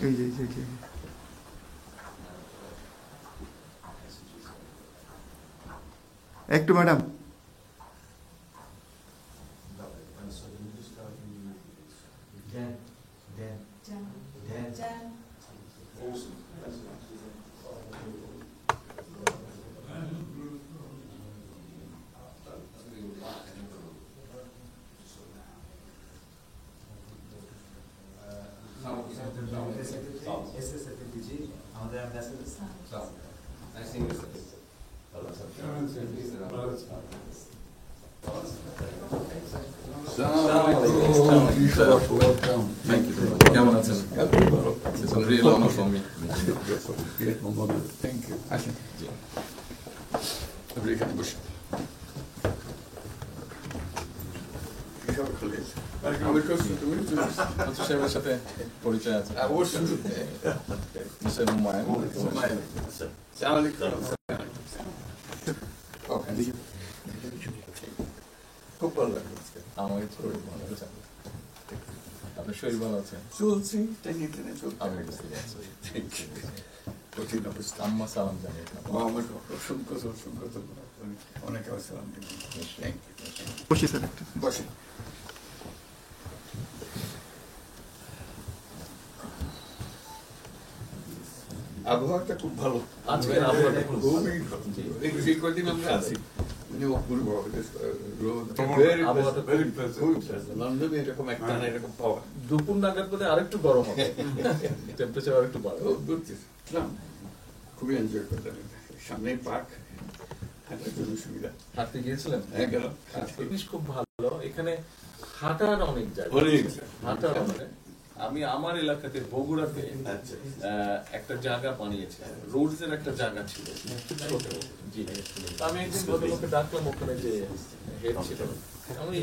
এই যে এই যে একটু ম্যাডাম Thank you. কেমন আছেন? It's a real honor for me. Thank you. আসেন। আপনি এখানে বসুন। আচ্ছা সাহেবের সাথে পরিচয় আছে। অবশ্যই। মিস্টার হুমায়ুন। খুব ভালো লাগলো। আমার শরীর ভালো আছে। আপনার শরীর ভালো আছে? চলছি, টেনে টেনে চলছি। আমি বুঝতে পারছি। কঠিন অবস্থা। আম্মা সালাম জানিয়ে আমার অসংখ্য অনেক সালাম দিন। Thank you. বসি স্যার একটু বসেন। আবহাওয়াটা খুব ভালো। আজকের আবহাওয়াটা খুব ভালো। খুবই ভালো। এই কদিন আমরা আছি মানে অপূর্ব রোদ। লন্ডনে এরকম একটা না এরকম পাওয়া। দুপুর নাগাদ বোধ আরেকটু গরম হবে, টেম্পারেচার আরেকটু বাড়বে। খুবই এনজয় করতেন। সামনে পার্ক, হাঁটার জন্য সুবিধা। হাঁটতে গিয়েছিলেন? হ্যাঁ গেলাম। জিনিস খুব ভালো, এখানে হাঁটার অনেক জায়গা। হাঁটার মানে আমি আমার এলাকাতে বগুড়াতে একটা জায়গা বানিয়েছি, রোডস এর একটা জায়গা ছিল ছোট। জি, আমি একদিন ভদ্রলোককে ডাকলাম, ওখানে যে হেড ছিল, আমি